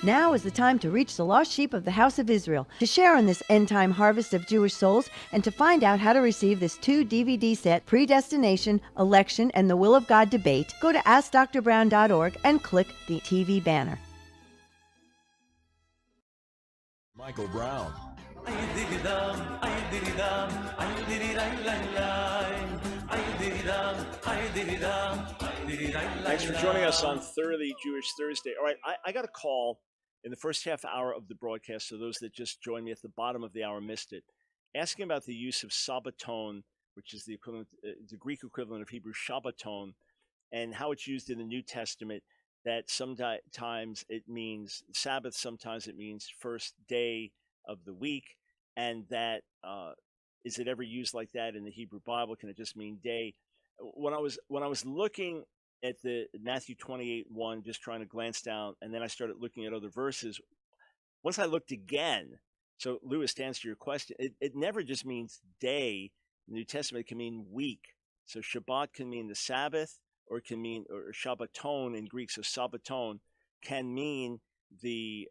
Now is the time to reach the lost sheep of the house of Israel, to share in this end-time harvest of Jewish souls, and to find out how to receive this 2-DVD set, Predestination, Election, and the Will of God Debate. Go to AskDrBrown.org and click the TV banner. Michael Brown. Thanks for joining us on Thoroughly Jewish Thursday. All right, I got a call in the first half hour of the broadcast, so those that just joined me at the bottom of the hour missed it, asking about the use of Sabbaton, which is the equivalent, the Greek equivalent of Hebrew Shabbaton, and how it's used in the New Testament, that sometimes it means Sabbath, sometimes it means first day of the week, and that is it ever used like that in the Hebrew Bible? Can it just mean day? When I was looking at the Matthew 28:1, just trying to glance down, and then I started looking at other verses. Once I looked again, so Lewis, to answer your question, it never just means day. In the New Testament, it can mean week. So Shabbat can mean the Sabbath, or it can mean, or Shabbaton in Greek. So Sabbaton can mean the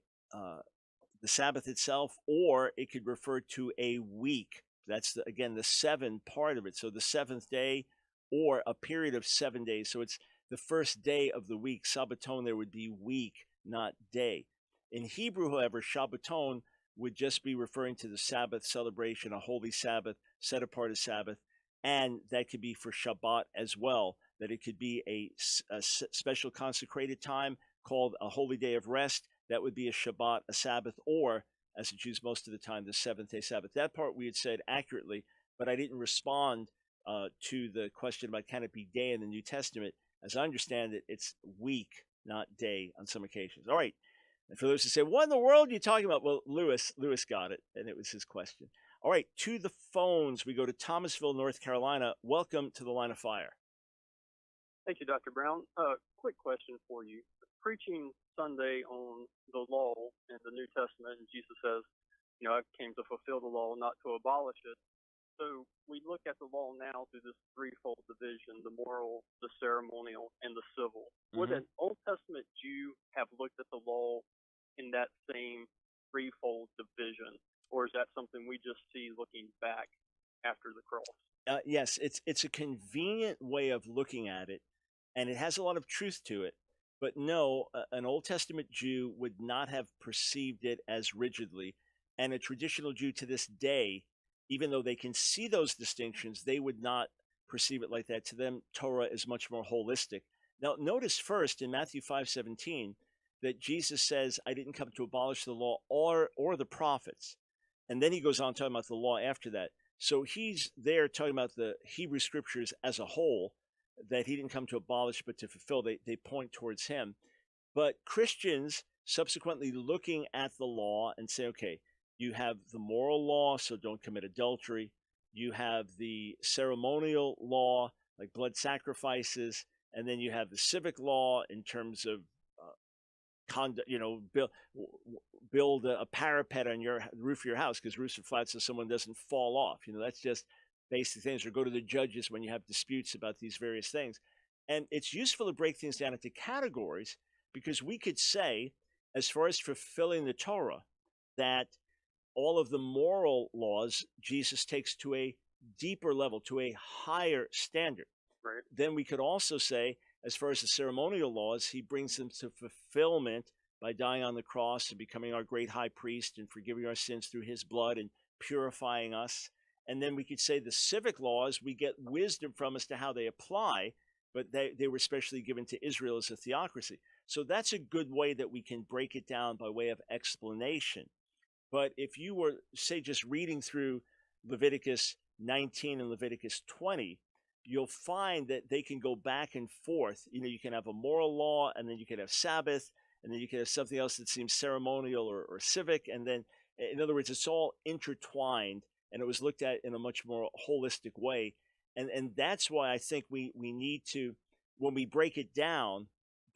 Sabbath itself, or it could refer to a week. That's again the 7 part of it. So the 7th day, or a period of 7 days. So it's the first day of the week. Sabbaton there would be week, not day. In Hebrew, however, Shabbaton would just be referring to the Sabbath celebration, a holy Sabbath, set apart as Sabbath. And that could be for Shabbat as well, that it could be a special consecrated time called a holy day of rest. That would be a Shabbat, a Sabbath, or, as it's used most of the time, the 7th-day Sabbath. That part we had said accurately, but I didn't respond to the question about can it be day in the New Testament. As I understand it, it's week, not day on some occasions. All right. And for those who say, what in the world are you talking about? Well, Lewis got it, and it was his question. All right, to the phones. We go to Thomasville, North Carolina. Welcome to the Line of Fire. Thank you, Dr. Brown. Quick question for you. Preaching Sunday on the law in the New Testament, and Jesus says, I came to fulfill the law, not to abolish it. So we look at the law now through this threefold division: the moral, the ceremonial, and the civil. Mm-hmm. Would an Old Testament Jew have looked at the law in that same threefold division, or is that something we just see looking back after the cross? Yes, it's a convenient way of looking at it, and it has a lot of truth to it. But no, an Old Testament Jew would not have perceived it as rigidly, and a traditional Jew to this day, even though they can see those distinctions, they would not perceive it like that. To them, Torah is much more holistic. Now, notice first in Matthew 5:17 that Jesus says, I didn't come to abolish the law or the prophets. And then he goes on talking about the law after that. So he's there talking about the Hebrew scriptures as a whole, that he didn't come to abolish but to fulfill. They point towards him. But Christians subsequently looking at the law and say, okay, you have the moral law, so don't commit adultery. You have the ceremonial law, like blood sacrifices. And then you have the civic law in terms of conduct, build a parapet on your roof of your house because roofs are flat so someone doesn't fall off. That's just basic things. Or go to the judges when you have disputes about these various things. And it's useful to break things down into categories, because we could say, as far as fulfilling the Torah, that all of the moral laws Jesus takes to a deeper level, to a higher standard. Right. Then we could also say, as far as the ceremonial laws, he brings them to fulfillment by dying on the cross and becoming our great high priest and forgiving our sins through his blood and purifying us. And then we could say the civic laws, we get wisdom from as to how they apply, but they were especially given to Israel as a theocracy. So that's a good way that we can break it down by way of explanation. But if you were, say, just reading through Leviticus 19 and Leviticus 20, you'll find that they can go back and forth. You can have a moral law, and then you can have Sabbath, and then you can have something else that seems ceremonial or civic. And then, in other words, it's all intertwined, and it was looked at in a much more holistic way. And that's why I think we need to, when we break it down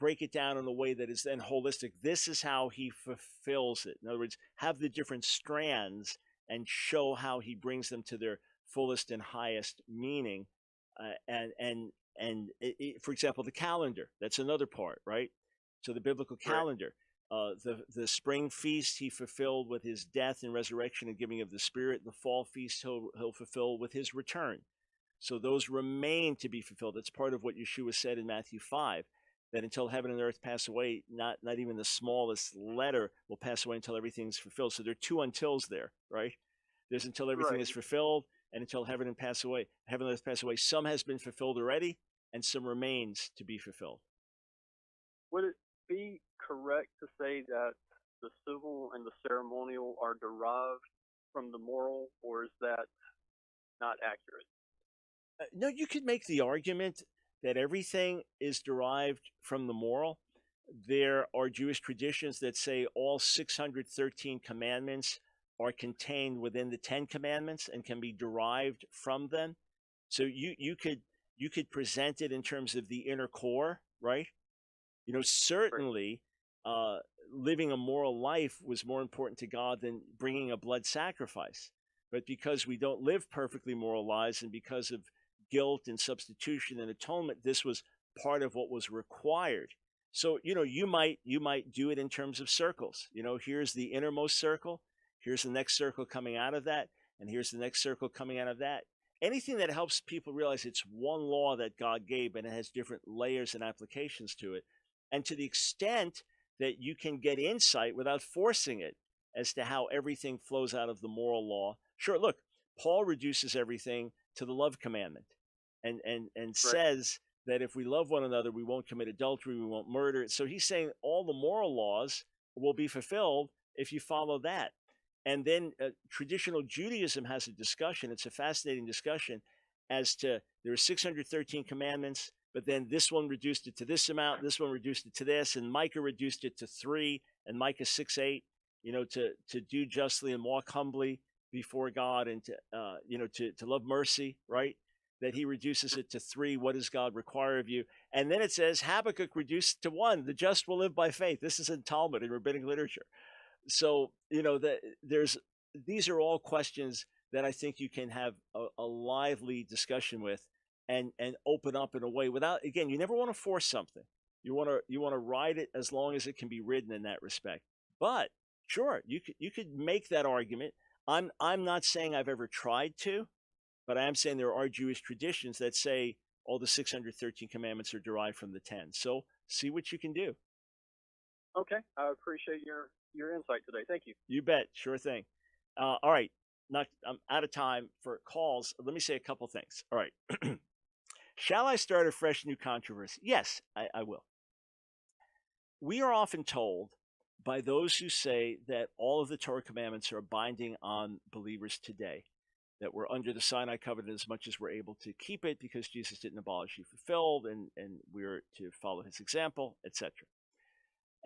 in a way that is then holistic. This is how he fulfills it. In other words, have the different strands and show how he brings them to their fullest and highest meaning. For example, the calendar, that's another part, right? So the biblical calendar, The spring feast he fulfilled with his death and resurrection and giving of the Spirit. The fall feast he'll fulfill with his return. So those remain to be fulfilled. That's part of what Yeshua said in Matthew 5, that until heaven and earth pass away, not even the smallest letter will pass away until everything's fulfilled. So there are two untils there, right? There's until everything is fulfilled and until heaven and earth pass away. Some has been fulfilled already and some remains to be fulfilled. Would it be correct to say that the civil and the ceremonial are derived from the moral, or is that not accurate? No, you could make the argument that everything is derived from the moral. There are Jewish traditions that say all 613 commandments are contained within the 10 commandments and can be derived from them. So you could present it in terms of the inner core, right? You know, certainly living a moral life was more important to God than bringing a blood sacrifice. But because we don't live perfectly moral lives, and because of guilt and substitution and atonement, this was part of what was required. So, you know, you might do it in terms of circles. You know, here's the innermost circle, here's the next circle coming out of that, and here's the next circle coming out of that. Anything that helps people realize it's one law that God gave and it has different layers and applications to it. And to the extent that you can get insight without forcing it as to how everything flows out of the moral law. Sure, look, Paul reduces everything to the love commandment and says that if we love one another, we won't commit adultery, we won't murder. So he's saying all the moral laws will be fulfilled if you follow that. And then traditional Judaism has a discussion. It's a fascinating discussion as to there are 613 commandments, but then this one reduced it to this amount, this one reduced it to this, and Micah reduced it to 3, and Micah 6:8, you know, to do justly and walk humbly before God, and to love mercy, right? That he reduces it to 3. What does God require of you? And then it says Habakkuk reduced to 1. The just will live by faith. This is in Talmud, in rabbinic literature. So, you know, these are all questions that I think you can have a lively discussion with and open up in a way without, again, you never want to force something. You want to ride it as long as it can be ridden in that respect. But sure, you could make that argument. I'm not saying I've ever tried to, but I am saying there are Jewish traditions that say all the 613 commandments are derived from the 10. So see what you can do. Okay, I appreciate your insight today. Thank you. You bet. Sure thing. All right. I'm out of time for calls. Let me say a couple things. All right. Shall I start a fresh new controversy? Yes, I will. We are often told by those who say that all of the Torah commandments are binding on believers today, that we're under the Sinai covenant as much as we're able to keep it because Jesus didn't abolish, he fulfilled, and we're to follow his example, etc.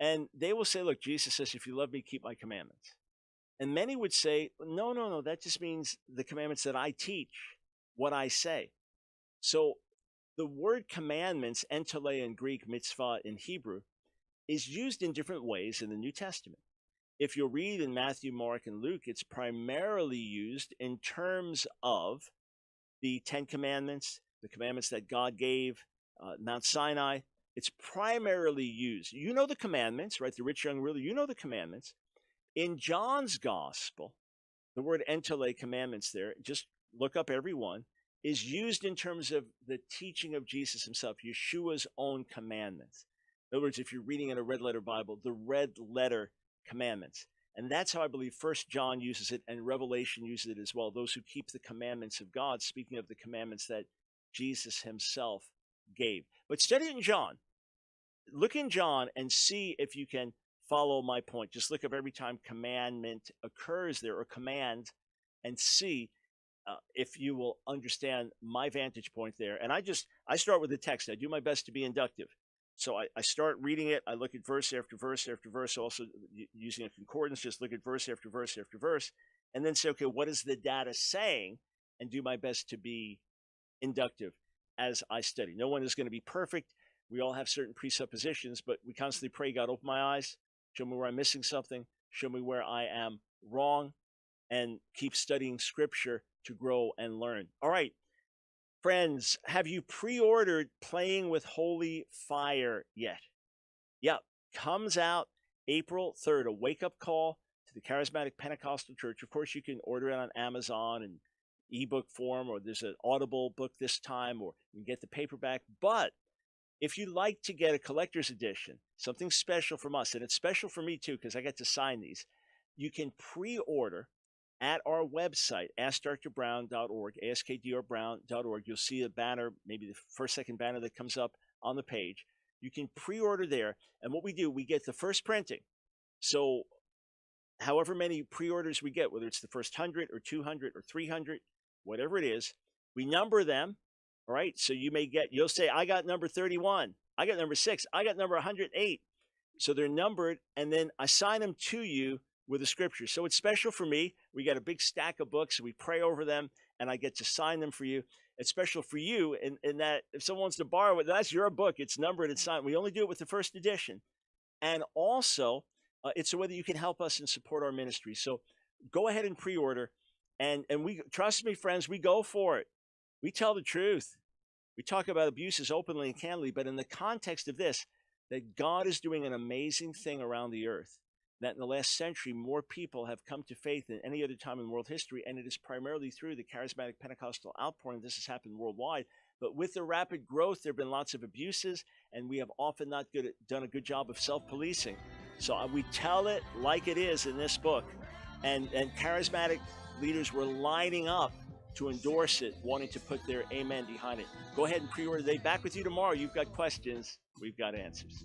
And they will say, look, Jesus says, if you love me, keep my commandments. And many would say, no, that just means the commandments that I teach, what I say. So the word commandments, entele in Greek, mitzvah in Hebrew, is used in different ways in the New Testament. If you'll read in Matthew, Mark, and Luke, it's primarily used in terms of the 10 commandments, the commandments that God gave, Mount Sinai. It's primarily used. You know the commandments, right? The rich young ruler, you know the commandments. In John's gospel, the word entele, commandments there, just look up every one, is used in terms of the teaching of Jesus himself, Yeshua's own commandments. In other words, if you're reading in a red letter Bible, the red letter commandments. And that's how I believe 1 John uses it and Revelation uses it as well. Those who keep the commandments of God, speaking of the commandments that Jesus himself gave. But study it in John. Look in John and see if you can follow my point. Just look up every time commandment occurs there or command and see if you will understand my vantage point there. And I start with the text. I do my best to be inductive. So I start reading it. I look at verse after verse after verse, also using a concordance, just look at verse after verse after verse, and then say, okay, what is the data saying? And do my best to be inductive as I study. No one is going to be perfect. We all have certain presuppositions, but we constantly pray, God, open my eyes, show me where I'm missing something, show me where I am wrong, and keep studying Scripture to grow and learn. All right. Friends, have you pre-ordered Playing with Holy Fire yet? Yep, comes out April 3rd, a wake-up call to the Charismatic Pentecostal Church. Of course, you can order it on Amazon and ebook form, or there's an Audible book this time, or you can get the paperback. But if you'd like to get a collector's edition, something special from us, and it's special for me too because I get to sign these, you can pre-order at our website, AskDrBrown.org, ASKDrBrown.org. You'll see a banner, maybe the first, second banner that comes up on the page. You can pre-order there, and what we do, we get the first printing. So however many pre-orders we get, whether it's the first 100 or 200 or 300, whatever it is, we number them, all right? So you'll say, I got number 31, I got number 6, I got number 108. So they're numbered, and then I sign them to you with a scripture. So it's special for me. We got a big stack of books, we pray over them, and I get to sign them for you. It's special for you in that if someone wants to borrow it, that's your book. It's numbered, it's signed. We only do it with the first edition. And also, it's a way that you can help us and support our ministry. So go ahead and pre-order. And we, trust me, friends, we go for it. We tell the truth. We talk about abuses openly and candidly, but in the context of this, that God is doing an amazing thing around the earth. That in the last century, more people have come to faith than any other time in world history, and it is primarily through the charismatic Pentecostal outpouring. This has happened worldwide. But with the rapid growth, there have been lots of abuses, and we have often not done a good job of self-policing. So we tell it like it is in this book, and charismatic leaders were lining up to endorse it, wanting to put their amen behind it. Go ahead and pre-order. They back with you tomorrow. You've got questions. We've got answers.